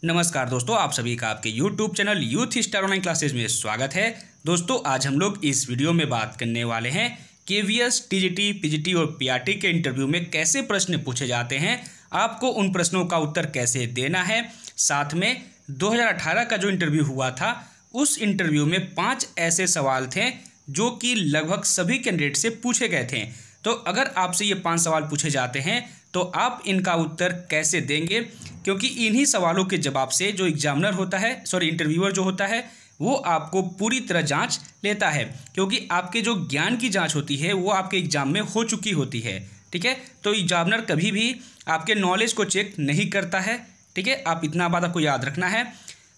नमस्कार दोस्तों, आप सभी का आपके YouTube channel youth star online classes में स्वागत है। दोस्तों आज हम लोग इस वीडियो में बात करने वाले हैं KVS, TGT, PGT और PRT के इंटरव्यू में कैसे प्रश्न पूछे जाते हैं, आपको उन प्रश्नों का उत्तर कैसे देना है। साथ में 2018 का जो इंटरव्यू हुआ था उस इंटरव्यू में 5 ऐसे सवाल थे जो कि लगभग सभी कैंडिडेट से पूछे गए थे। तो अगर आपसे ये 5 सवाल पूछे जाते हैं तो आप इनका उत्तर कैसे देंगे, क्योंकि इन्हीं सवालों के जवाब से जो एग्जामिनर होता है इंटरव्यूअर जो होता है वो आपको पूरी तरह जांच लेता है, क्योंकि आपके जो ज्ञान की जांच होती है वो आपके एग्जाम में हो चुकी होती है। ठीक है, तो एग्जामिनर कभी भी आपके नॉलेज को चेक नहीं करता है। ठीक है, आप इतना बात आपको याद रखना है।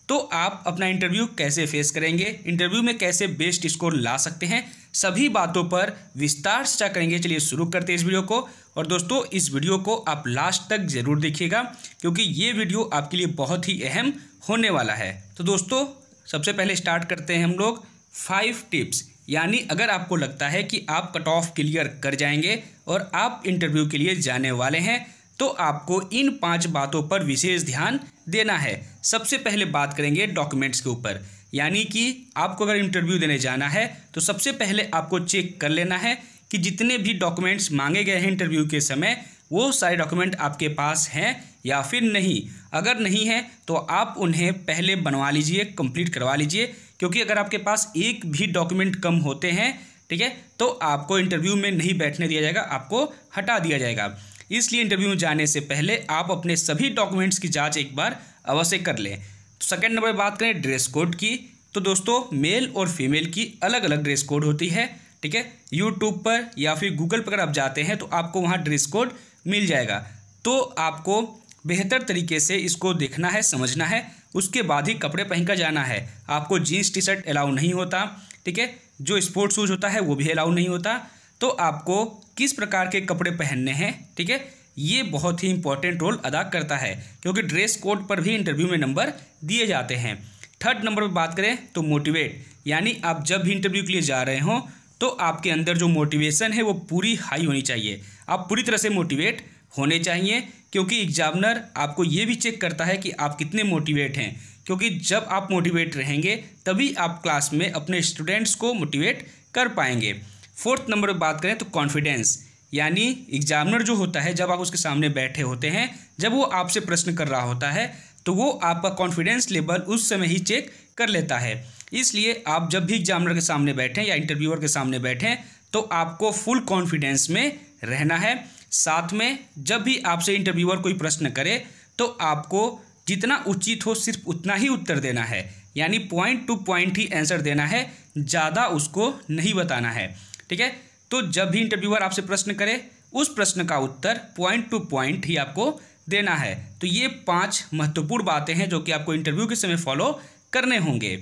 तो आप अपना इंटरव्यू कैसे फेस करेंगे, इंटरव्यू में कैसे बेस्ट स्कोर ला सकते हैं, सभी बातों पर विस्तार से चर्चा करेंगे। चलिए शुरू करते हैं इस वीडियो को। और दोस्तों इस वीडियो को आप लास्ट तक ज़रूर देखिएगा, क्योंकि ये वीडियो आपके लिए बहुत ही अहम होने वाला है। तो दोस्तों सबसे पहले स्टार्ट करते हैं हम लोग 5 टिप्स, यानी अगर आपको लगता है कि आप कट ऑफ क्लियर कर जाएंगे और आप इंटरव्यू के लिए जाने वाले हैं तो आपको इन 5 बातों पर विशेष ध्यान देना है। सबसे पहले बात करेंगे डॉक्यूमेंट्स के ऊपर, यानी कि आपको अगर इंटरव्यू देने जाना है तो सबसे पहले आपको चेक कर लेना है कि जितने भी डॉक्यूमेंट्स मांगे गए हैं इंटरव्यू के समय वो सारे डॉक्यूमेंट आपके पास हैं या फिर नहीं। अगर नहीं है तो आप उन्हें पहले बनवा लीजिए, कंप्लीट करवा लीजिए, क्योंकि अगर आपके पास एक भी डॉक्यूमेंट कम होते हैं, ठीक है, तो आपको इंटरव्यू में नहीं बैठने दिया जाएगा, आपको हटा दिया जाएगा। इसलिए इंटरव्यू में जाने से पहले आप अपने सभी डॉक्यूमेंट्स की जांच एक बार अवश्य कर लें। तो सेकंड नंबर पर बात करें ड्रेस कोड की, तो दोस्तों मेल और फीमेल की अलग अलग ड्रेस कोड होती है। ठीक है, यूट्यूब पर या फिर गूगल पर अगर आप जाते हैं तो आपको वहाँ ड्रेस कोड मिल जाएगा। तो आपको बेहतर तरीके से इसको देखना है, समझना है, उसके बाद ही कपड़े पहन कर जाना है। आपको जीन्स टी शर्ट अलाउ नहीं होता। ठीक है, जो स्पोर्ट्स शूज़ होता है वो भी अलाउ नहीं होता। तो आपको किस प्रकार के कपड़े पहनने हैं, ठीक है, ये बहुत ही इंपॉर्टेंट रोल अदा करता है, क्योंकि ड्रेस कोड पर भी इंटरव्यू में नंबर दिए जाते हैं। थर्ड नंबर पर बात करें तो मोटिवेट, यानी आप जब भी इंटरव्यू के लिए जा रहे हों तो आपके अंदर जो मोटिवेशन है वो पूरी हाई होनी चाहिए। आप पूरी तरह से मोटिवेट होने चाहिए, क्योंकि एग्जामिनर आपको ये भी चेक करता है कि आप कितने मोटिवेट हैं, क्योंकि जब आप मोटिवेट रहेंगे तभी आप क्लास में अपने स्टूडेंट्स को मोटिवेट कर पाएंगे। फोर्थ नंबर पर बात करें तो कॉन्फिडेंस, यानी एग्जामिनर जो होता है जब आप उसके सामने बैठे होते हैं, जब वो आपसे प्रश्न कर रहा होता है तो वो आपका कॉन्फिडेंस लेवल उस समय ही चेक कर लेता है। इसलिए आप जब भी एग्जामिनर के सामने बैठें या इंटरव्यूअर के सामने बैठें तो आपको फुल कॉन्फिडेंस में रहना है। साथ में जब भी आपसे इंटरव्यूअर कोई प्रश्न करे तो आपको जितना उचित हो सिर्फ उतना ही उत्तर देना है, यानी पॉइंट टू पॉइंट ही आंसर देना है, ज़्यादा उसको नहीं बताना है। ठीक है, तो जब भी इंटरव्यूअर आपसे प्रश्न करे उस प्रश्न का उत्तर पॉइंट टू पॉइंट ही आपको देना है। तो ये 5 महत्वपूर्ण बातें हैं जो कि आपको इंटरव्यू के समय फॉलो करने होंगे।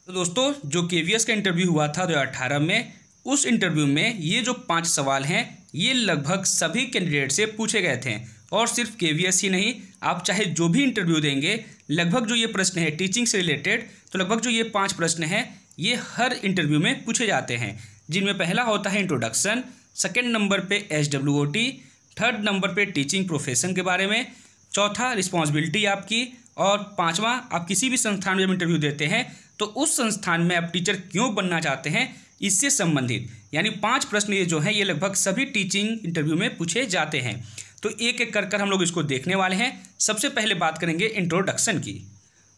तो दोस्तों जो KVS का इंटरव्यू हुआ था 2018 में, उस इंटरव्यू में ये जो 5 सवाल हैं ये लगभग सभी कैंडिडेट से पूछे गए थे। और सिर्फ KVS ही नहीं, आप चाहे जो भी इंटरव्यू देंगे, लगभग जो ये प्रश्न है टीचिंग से रिलेटेड, तो लगभग जो ये 5 प्रश्न हैं ये हर इंटरव्यू में पूछे जाते हैं, जिनमें पहला होता है इंट्रोडक्शन, सेकंड नंबर पे SWOT, थर्ड नंबर पे टीचिंग प्रोफेशन के बारे में, चौथा रिस्पॉन्सिबिलिटी आपकी, और 5वां आप किसी भी संस्थान में जब इंटरव्यू देते हैं तो उस संस्थान में आप टीचर क्यों बनना चाहते हैं इससे संबंधित। यानी 5 प्रश्न ये जो हैं ये लगभग सभी टीचिंग इंटरव्यू में पूछे जाते हैं। तो एक एक कर हम लोग इसको देखने वाले हैं। सबसे पहले बात करेंगे इंट्रोडक्शन की।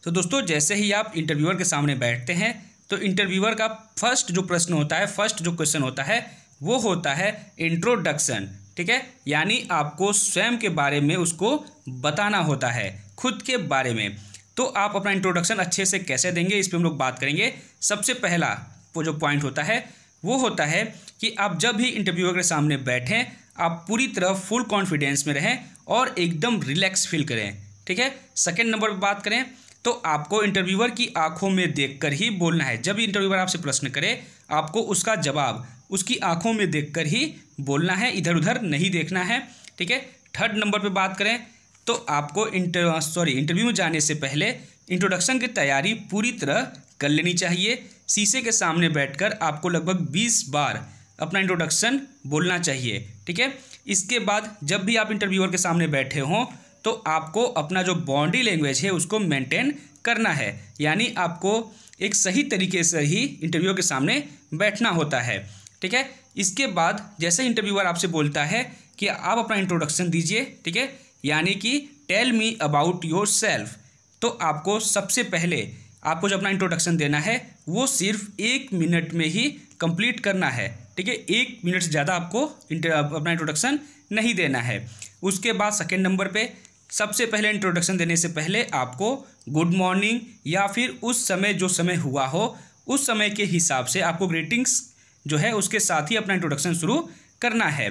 तो दोस्तों जैसे ही आप इंटरव्यूअर के सामने बैठते हैं तो इंटरव्यूअर का फर्स्ट जो प्रश्न होता है, फर्स्ट जो क्वेश्चन होता है वो होता है इंट्रोडक्शन। ठीक है, यानी आपको स्वयं के बारे में उसको बताना होता है, खुद के बारे में। तो आप अपना इंट्रोडक्शन अच्छे से कैसे देंगे इस पर हम लोग बात करेंगे। सबसे पहला वो जो पॉइंट होता है वो होता है कि आप जब भी इंटरव्यूअर के सामने बैठें आप पूरी तरह फुल कॉन्फिडेंस में रहें और एकदम रिलैक्स फील करें। ठीक है, सेकंड नंबर पर बात करें तो आपको इंटरव्यूअर की आंखों में देखकर ही बोलना है। जब इंटरव्यूअर आपसे प्रश्न करे आपको उसका जवाब उसकी आंखों में देखकर ही बोलना है, इधर उधर नहीं देखना है। ठीक है, थर्ड नंबर पे बात करें तो आपको इंटरव्यू में जाने से पहले इंट्रोडक्शन की तैयारी पूरी तरह कर लेनी चाहिए। शीशे के सामने बैठकर आपको लगभग 20 बार अपना इंट्रोडक्शन बोलना चाहिए। ठीक है, इसके बाद जब भी आप इंटरव्यूअर के सामने बैठे हों तो आपको अपना जो बॉडी लैंग्वेज है उसको मेंटेन करना है, यानी आपको एक सही तरीके से ही इंटरव्यू के सामने बैठना होता है। ठीक है, इसके बाद जैसे इंटरव्यूअर आपसे बोलता है कि आप अपना इंट्रोडक्शन दीजिए, ठीक है, यानी कि tell me about yourself, तो आपको सबसे पहले आपको जो अपना इंट्रोडक्शन देना है वो सिर्फ 1 मिनट में ही कंप्लीट करना है। ठीक है, 1 मिनट से ज़्यादा आपको अपना इंट्रोडक्शन नहीं देना है। उसके बाद सेकेंड नंबर पे सबसे पहले इंट्रोडक्शन देने से पहले आपको गुड मॉर्निंग या फिर उस समय जो समय हुआ हो उस समय के हिसाब से आपको ग्रीटिंग्स जो है उसके साथ ही अपना इंट्रोडक्शन शुरू करना है।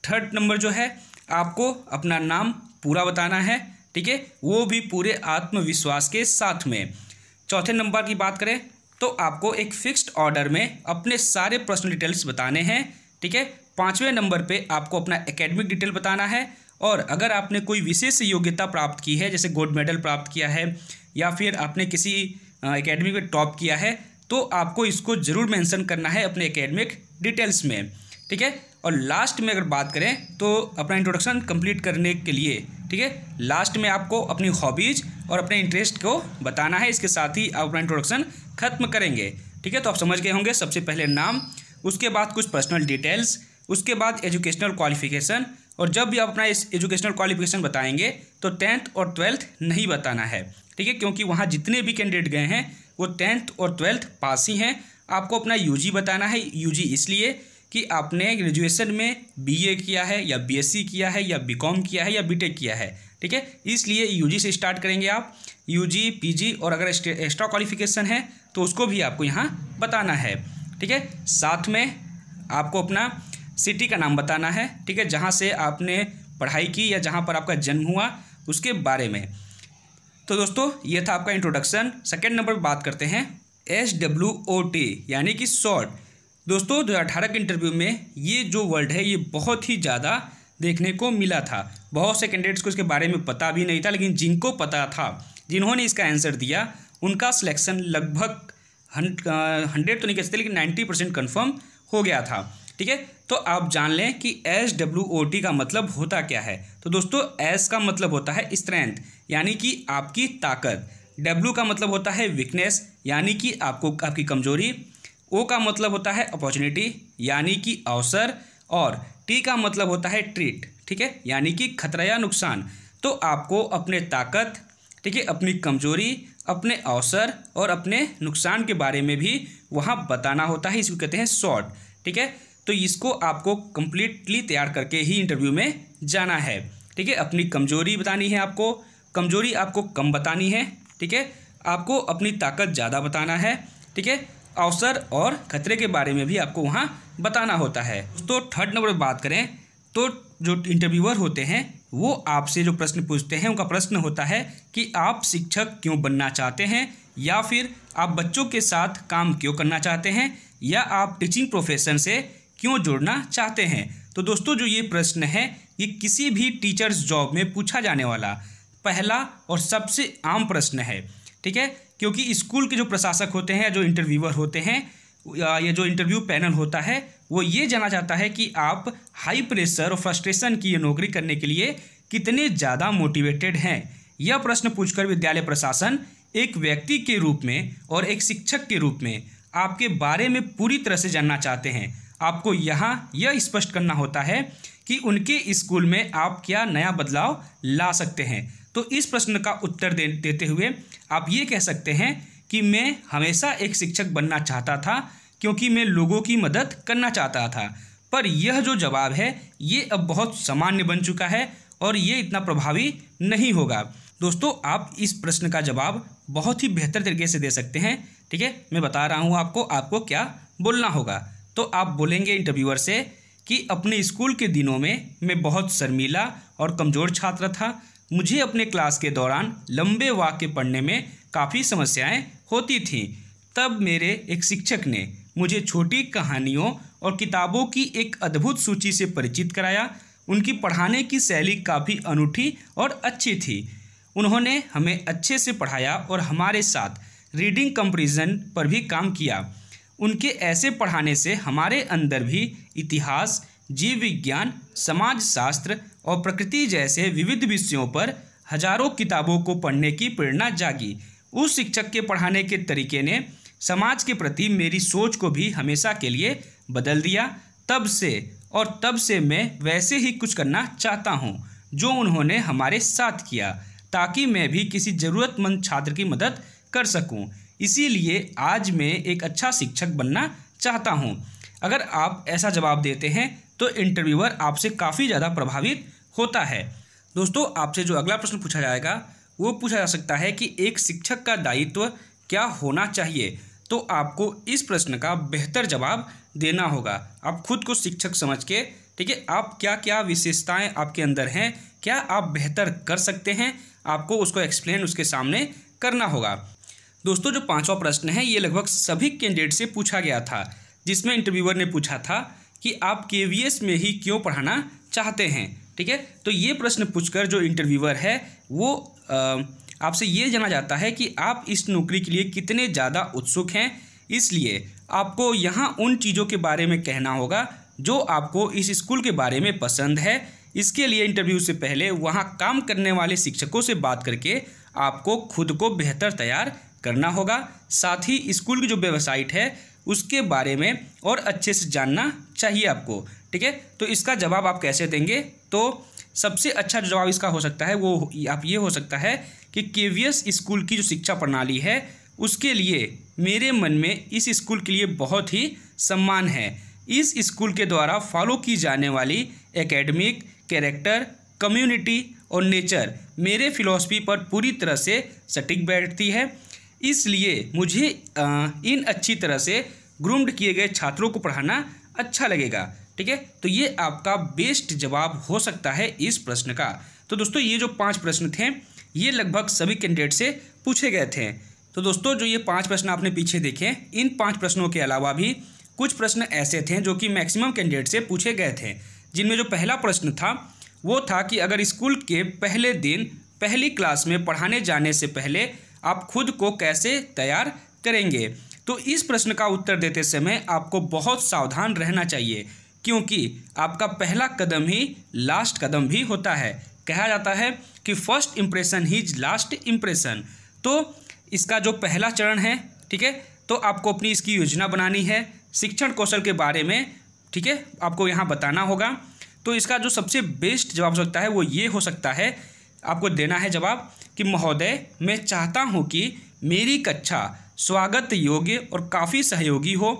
थर्ड नंबर जो है आपको अपना नाम पूरा बताना है, ठीक है, वो भी पूरे आत्मविश्वास के साथ में। चौथे नंबर की बात करें तो आपको एक फिक्स्ड ऑर्डर में अपने सारे पर्सनल डिटेल्स बताने हैं। ठीक है, 5वें नंबर पे आपको अपना एकेडमिक डिटेल बताना है, और अगर आपने कोई विशेष योग्यता प्राप्त की है जैसे गोल्ड मेडल प्राप्त किया है या फिर आपने किसी एकेडमी में टॉप किया है तो आपको इसको ज़रूर मेंशन करना है अपने एकेडमिक डिटेल्स में। ठीक है, और लास्ट में अगर बात करें तो अपना इंट्रोडक्शन कंप्लीट करने के लिए, ठीक है, लास्ट में आपको अपनी हॉबीज़ और अपने इंटरेस्ट को बताना है। इसके साथ ही आप अपना इंट्रोडक्शन खत्म करेंगे। ठीक है, तो आप समझ गए होंगे, सबसे पहले नाम, उसके बाद कुछ पर्सनल डिटेल्स, उसके बाद एजुकेशनल क्वालिफिकेशन, और जब भी आप अपना इस एजुकेशनल क्वालिफिकेशन बताएंगे तो 10th और 12th नहीं बताना है। ठीक है, क्योंकि वहाँ जितने भी कैंडिडेट गए हैं वो 10th और 12th पास ही हैं। आपको अपना यूजी बताना है। यूजी इसलिए कि आपने ग्रेजुएशन में बीए किया है या बीएससी किया है या बीकॉम किया है या बीटेक किया है। ठीक है, इसलिए यूजी से स्टार्ट करेंगे आप, यूजी, पीजी, और अगर एक्स्ट्रा क्वालिफिकेशन है तो उसको भी आपको यहाँ बताना है। ठीक है, साथ में आपको अपना सिटी का नाम बताना है, ठीक है, जहाँ से आपने पढ़ाई की या जहाँ पर आपका जन्म हुआ उसके बारे में। तो दोस्तों ये था आपका इंट्रोडक्शन। सेकेंड नंबर पर बात करते हैं SWOT यानी कि शॉर्ट। दोस्तों 2018 के इंटरव्यू में ये जो वर्ड है ये बहुत ही ज़्यादा देखने को मिला था। बहुत से कैंडिडेट्स को इसके बारे में पता भी नहीं था, लेकिन जिनको पता था, जिन्होंने इसका आंसर दिया, उनका सिलेक्शन लगभग 100 तो नहीं कह सकते लेकिन 90% कन्फर्म हो गया था। ठीक है, तो आप जान लें कि SWOT का मतलब होता क्या है। तो दोस्तों S का मतलब होता है स्ट्रेंथ यानी कि आपकी ताकत, W का मतलब होता है वीकनेस यानी कि आपकी कमजोरी, O का मतलब होता है अपॉर्चुनिटी यानी कि अवसर, और T का मतलब होता है ट्रीट, ठीक है, यानी कि खतरा या नुकसान। तो आपको अपने ताकत, ठीक है, अपनी कमजोरी, अपने अवसर और अपने नुकसान के बारे में भी वहाँ बताना होता है। इसको कहते हैं शॉर्ट। ठीक है, तो इसको आपको कंप्लीटली तैयार करके ही इंटरव्यू में जाना है। ठीक है, अपनी कमजोरी बतानी है, आपको कमजोरी आपको कम बतानी है। ठीक है, आपको अपनी ताकत ज़्यादा बताना है। ठीक है, अवसर और खतरे के बारे में भी आपको वहाँ बताना होता है। तो थर्ड नंबर पर बात करें तो जो इंटरव्यूअर होते हैं वो आपसे जो प्रश्न पूछते हैं उनका प्रश्न होता है कि आप शिक्षक क्यों बनना चाहते हैं, या फिर आप बच्चों के साथ काम क्यों करना चाहते हैं, या आप टीचिंग प्रोफेशन से क्यों जुड़ना चाहते हैं। तो दोस्तों जो ये प्रश्न है ये किसी भी टीचर्स जॉब में पूछा जाने वाला पहला और सबसे आम प्रश्न है। ठीक है, क्योंकि स्कूल के जो प्रशासक होते हैं, जो इंटरव्यूअर होते हैं, ये जो इंटरव्यू पैनल होता है वो ये जानना चाहता है कि आप हाई प्रेशर और फ्रस्ट्रेशन की ये नौकरी करने के लिए कितने ज़्यादा मोटिवेटेड हैं। यह प्रश्न पूछकर विद्यालय प्रशासन एक व्यक्ति के रूप में और एक शिक्षक के रूप में आपके बारे में पूरी तरह से जानना चाहते हैं। आपको यहाँ यह स्पष्ट करना होता है कि उनके स्कूल में आप क्या नया बदलाव ला सकते हैं। तो इस प्रश्न का उत्तर देते हुए आप ये कह सकते हैं कि मैं हमेशा एक शिक्षक बनना चाहता था क्योंकि मैं लोगों की मदद करना चाहता था। पर यह जो जवाब है ये अब बहुत सामान्य बन चुका है और ये इतना प्रभावी नहीं होगा। दोस्तों आप इस प्रश्न का जवाब बहुत ही बेहतर तरीके से दे सकते हैं। ठीक है, मैं बता रहा हूँ आपको क्या बोलना होगा। तो आप बोलेंगे इंटरव्यूअर से कि अपने स्कूल के दिनों में मैं बहुत शर्मीला और कमज़ोर छात्र था। मुझे अपने क्लास के दौरान लंबे वाक्य पढ़ने में काफ़ी समस्याएं होती थीं। तब मेरे एक शिक्षक ने मुझे छोटी कहानियों और किताबों की एक अद्भुत सूची से परिचित कराया। उनकी पढ़ाने की शैली काफ़ी अनूठी और अच्छी थी। उन्होंने हमें अच्छे से पढ़ाया और हमारे साथ रीडिंग कंपैरिजन पर भी काम किया। उनके ऐसे पढ़ाने से हमारे अंदर भी इतिहास, जीव विज्ञान, समाज शास्त्र और प्रकृति जैसे विविध विषयों पर हजारों किताबों को पढ़ने की प्रेरणा जागी। उस शिक्षक के पढ़ाने के तरीके ने समाज के प्रति मेरी सोच को भी हमेशा के लिए बदल दिया। तब से मैं वैसे ही कुछ करना चाहता हूँ जो उन्होंने हमारे साथ किया, ताकि मैं भी किसी ज़रूरतमंद छात्र की मदद कर सकूँ। इसीलिए आज मैं एक अच्छा शिक्षक बनना चाहता हूँ। अगर आप ऐसा जवाब देते हैं तो इंटरव्यूअर आपसे काफ़ी ज़्यादा प्रभावित होता है। दोस्तों, आपसे जो अगला प्रश्न पूछा जाएगा वो पूछा जा सकता है कि एक शिक्षक का दायित्व क्या होना चाहिए। तो आपको इस प्रश्न का बेहतर जवाब देना होगा। आप खुद को शिक्षक समझ के, ठीक है, आप क्या क्या विशेषताएं आपके अंदर हैं, क्या आप बेहतर कर सकते हैं, आपको उसको एक्सप्लेन उसके सामने करना होगा। दोस्तों, जो 5वां प्रश्न है ये लगभग सभी कैंडिडेट से पूछा गया था, जिसमें इंटरव्यूअर ने पूछा था कि आप केवीएस में ही क्यों पढ़ाना चाहते हैं। ठीक है, तो ये प्रश्न पूछकर जो इंटरव्यूअर है वो आपसे ये जाना जाता है कि आप इस नौकरी के लिए कितने ज़्यादा उत्सुक हैं। इसलिए आपको यहाँ उन चीज़ों के बारे में कहना होगा जो आपको इस स्कूल के बारे में पसंद है। इसके लिए इंटरव्यू से पहले वहाँ काम करने वाले शिक्षकों से बात करके आपको खुद को बेहतर तैयार करना होगा। साथ ही स्कूल की जो वेबसाइट है उसके बारे में और अच्छे से जानना चाहिए आपको। ठीक है, तो इसका जवाब आप कैसे देंगे? तो सबसे अच्छा जो जवाब इसका हो सकता है वो आप ये हो सकता है कि केवीएस स्कूल की जो शिक्षा प्रणाली है उसके लिए मेरे मन में इस स्कूल के लिए बहुत ही सम्मान है। इस स्कूल के द्वारा फॉलो की जाने वाली एकेडमिक, कैरेक्टर, कम्युनिटी और नेचर मेरे फिलॉसफी पर पूरी तरह से सटीक बैठती है। इसलिए मुझे इन अच्छी तरह से ग्रूम्ड किए गए छात्रों को पढ़ाना अच्छा लगेगा। ठीक है, तो ये आपका बेस्ट जवाब हो सकता है इस प्रश्न का। तो दोस्तों, ये जो 5 प्रश्न थे ये लगभग सभी कैंडिडेट से पूछे गए थे। तो दोस्तों, जो ये 5 प्रश्न आपने पीछे देखे, इन 5 प्रश्नों के अलावा भी कुछ प्रश्न ऐसे थे जो कि मैक्सिमम कैंडिडेट से पूछे गए थे, जिनमें जो पहला प्रश्न था वो था कि अगर स्कूल के पहले दिन पहली क्लास में पढ़ाने जाने से पहले आप खुद को कैसे तैयार करेंगे। तो इस प्रश्न का उत्तर देते समय आपको बहुत सावधान रहना चाहिए, क्योंकि आपका पहला कदम ही लास्ट कदम भी होता है। कहा जाता है कि first impression he is last impression. तो इसका जो पहला चरण है, ठीक है, तो आपको अपनी इसकी योजना बनानी है, शिक्षण कौशल के बारे में, ठीक है, आपको यहाँ बताना होगा। तो इसका जो सबसे बेस्ट जवाब हो सकता है वो ये हो सकता है, आपको देना है जवाब कि महोदय, मैं चाहता हूँ कि मेरी कक्षा स्वागत योग्य और काफ़ी सहयोगी हो।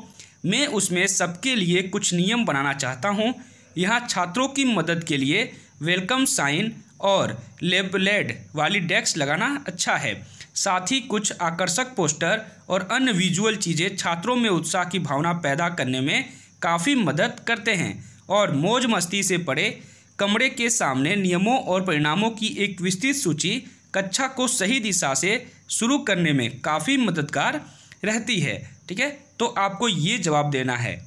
मैं उसमें सबके लिए कुछ नियम बनाना चाहता हूँ। यहाँ छात्रों की मदद के लिए वेलकम साइन और लेबलेड वाली डेस्क लगाना अच्छा है। साथ ही कुछ आकर्षक पोस्टर और अन्य विजुअल चीज़ें छात्रों में उत्साह की भावना पैदा करने में काफ़ी मदद करते हैं। और मौज मस्ती से पढ़े कमरे के सामने नियमों और परिणामों की एक विस्तृत सूची कक्षा को सही दिशा से शुरू करने में काफ़ी मददगार रहती है। ठीक है, तो आपको ये जवाब देना है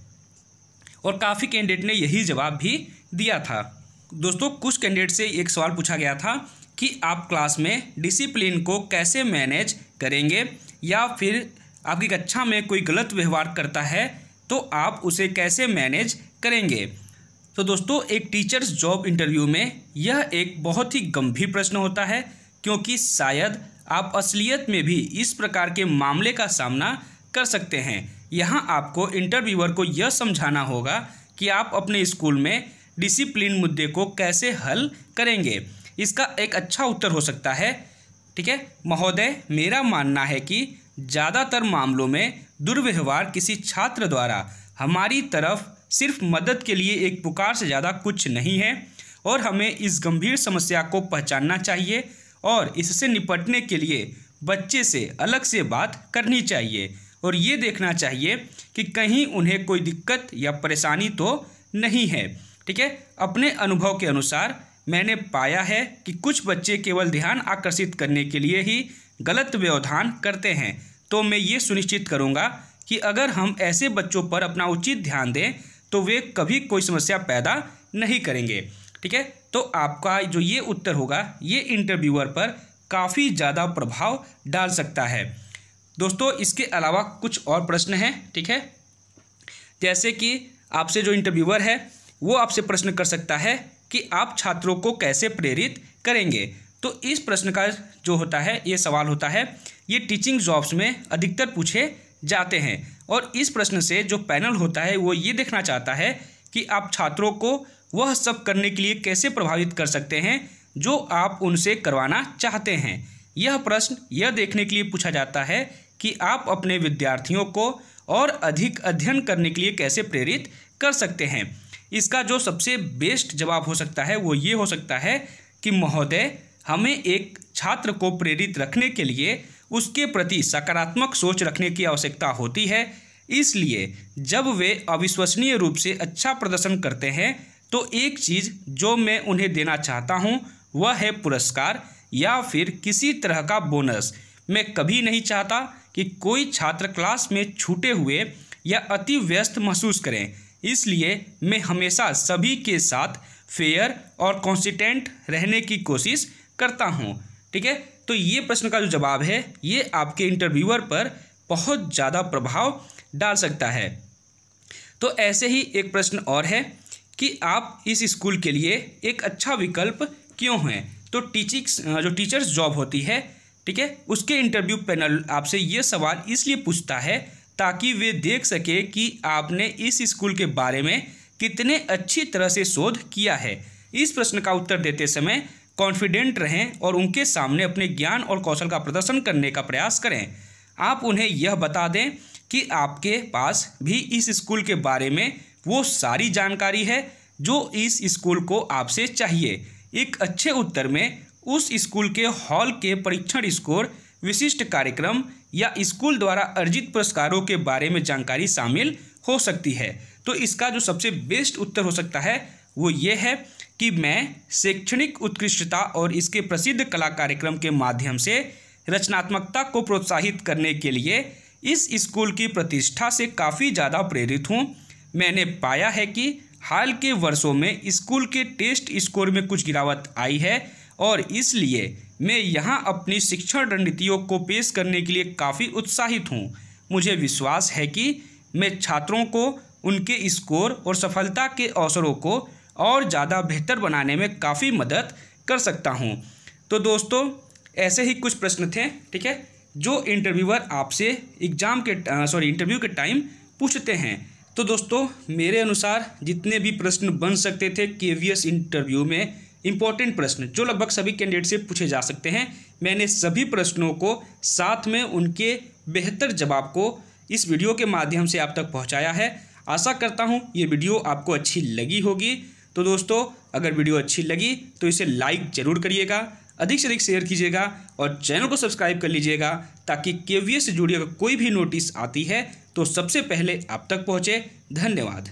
और काफ़ी कैंडिडेट ने यही जवाब भी दिया था। दोस्तों, कुछ कैंडिडेट से एक सवाल पूछा गया था कि आप क्लास में डिसिप्लिन को कैसे मैनेज करेंगे, या फिर आपकी कक्षा में कोई गलत व्यवहार करता है तो आप उसे कैसे मैनेज करेंगे। तो दोस्तों, एक टीचर्स जॉब इंटरव्यू में यह एक बहुत ही गंभीर प्रश्न होता है, क्योंकि शायद आप असलियत में भी इस प्रकार के मामले का सामना कर सकते हैं। यहाँ आपको इंटरव्यूअर को यह समझाना होगा कि आप अपने स्कूल में डिसिप्लिन मुद्दे को कैसे हल करेंगे। इसका एक अच्छा उत्तर हो सकता है, ठीक है, महोदय, मेरा मानना है कि ज़्यादातर मामलों में दुर्व्यवहार किसी छात्र द्वारा हमारी तरफ सिर्फ मदद के लिए एक पुकार से ज़्यादा कुछ नहीं है, और हमें इस गंभीर समस्या को पहचानना चाहिए और इससे निपटने के लिए बच्चे से अलग से बात करनी चाहिए और ये देखना चाहिए कि कहीं उन्हें कोई दिक्कत या परेशानी तो नहीं है। ठीक है, अपने अनुभव के अनुसार मैंने पाया है कि कुछ बच्चे केवल ध्यान आकर्षित करने के लिए ही गलत व्यवधान करते हैं। तो मैं ये सुनिश्चित करूँगा कि अगर हम ऐसे बच्चों पर अपना उचित ध्यान दें तो वे कभी कोई समस्या पैदा नहीं करेंगे। ठीक है, तो आपका जो ये उत्तर होगा ये इंटरव्यूअर पर काफ़ी ज़्यादा प्रभाव डाल सकता है। दोस्तों, इसके अलावा कुछ और प्रश्न हैं। ठीक है, जैसे कि आपसे जो इंटरव्यूअर है वो आपसे प्रश्न कर सकता है कि आप छात्रों को कैसे प्रेरित करेंगे। तो इस प्रश्न का जो होता है, ये सवाल होता है, ये टीचिंग जॉब्स में अधिकतर पूछे जाते हैं। और इस प्रश्न से जो पैनल होता है वो ये देखना चाहता है कि आप छात्रों को वह सब करने के लिए कैसे प्रभावित कर सकते हैं जो आप उनसे करवाना चाहते हैं। यह प्रश्न यह देखने के लिए पूछा जाता है कि आप अपने विद्यार्थियों को और अधिक अध्ययन करने के लिए कैसे प्रेरित कर सकते हैं। इसका जो सबसे बेस्ट जवाब हो सकता है वो ये हो सकता है कि महोदय, हमें एक छात्र को प्रेरित रखने के लिए उसके प्रति सकारात्मक सोच रखने की आवश्यकता होती है। इसलिए जब वे अविश्वसनीय रूप से अच्छा प्रदर्शन करते हैं तो एक चीज़ जो मैं उन्हें देना चाहता हूं वह है पुरस्कार या फिर किसी तरह का बोनस। मैं कभी नहीं चाहता कि कोई छात्र क्लास में छूटे हुए या अति व्यस्त महसूस करें। इसलिए मैं हमेशा सभी के साथ फेयर और कंसिस्टेंट रहने की कोशिश करता हूं। ठीक है, तो ये प्रश्न का जो जवाब है ये आपके इंटरव्यूअर पर बहुत ज़्यादा प्रभाव डाल सकता है। तो ऐसे ही एक प्रश्न और है कि आप इस स्कूल के लिए एक अच्छा विकल्प क्यों हैं। तो जो टीचर्स जॉब होती है, ठीक है, उसके इंटरव्यू पैनल आपसे ये सवाल इसलिए पूछता है ताकि वे देख सके कि आपने इस स्कूल के बारे में कितने अच्छी तरह से शोध किया है। इस प्रश्न का उत्तर देते समय कॉन्फिडेंट रहें और उनके सामने अपने ज्ञान और कौशल का प्रदर्शन करने का प्रयास करें। आप उन्हें यह बता दें कि आपके पास भी इस स्कूल के बारे में वो सारी जानकारी है जो इस स्कूल को आपसे चाहिए। एक अच्छे उत्तर में उस स्कूल के हॉल के परीक्षण स्कोर, विशिष्ट कार्यक्रम या स्कूल द्वारा अर्जित पुरस्कारों के बारे में जानकारी शामिल हो सकती है। तो इसका जो सबसे बेस्ट उत्तर हो सकता है वो ये है कि मैं शैक्षणिक उत्कृष्टता और इसके प्रसिद्ध कला कार्यक्रम के माध्यम से रचनात्मकता को प्रोत्साहित करने के लिए इस स्कूल की प्रतिष्ठा से काफ़ी ज़्यादा प्रेरित हूँ। मैंने पाया है कि हाल के वर्षों में स्कूल के टेस्ट स्कोर में कुछ गिरावट आई है और इसलिए मैं यहाँ अपनी शिक्षण रणनीतियों को पेश करने के लिए काफ़ी उत्साहित हूँ। मुझे विश्वास है कि मैं छात्रों को उनके स्कोर और सफलता के अवसरों को और ज़्यादा बेहतर बनाने में काफ़ी मदद कर सकता हूँ। तो दोस्तों, ऐसे ही कुछ प्रश्न थे, ठीक है, जो इंटरव्यूअर आपसे इंटरव्यू के टाइम पूछते हैं। तो दोस्तों, मेरे अनुसार जितने भी प्रश्न बन सकते थे केवीएस इंटरव्यू में, इंपॉर्टेंट प्रश्न जो लगभग सभी कैंडिडेट से पूछे जा सकते हैं, मैंने सभी प्रश्नों को साथ में उनके बेहतर जवाब को इस वीडियो के माध्यम से आप तक पहुंचाया है। आशा करता हूं ये वीडियो आपको अच्छी लगी होगी। तो दोस्तों, अगर वीडियो अच्छी लगी तो इसे लाइक ज़रूर करिएगा, अधिक से अधिक शेयर कीजिएगा और चैनल को सब्सक्राइब कर लीजिएगा ताकि केवीएस से जुड़ी अगर कोई भी नोटिस आती है तो सबसे पहले आप तक पहुँचे। धन्यवाद।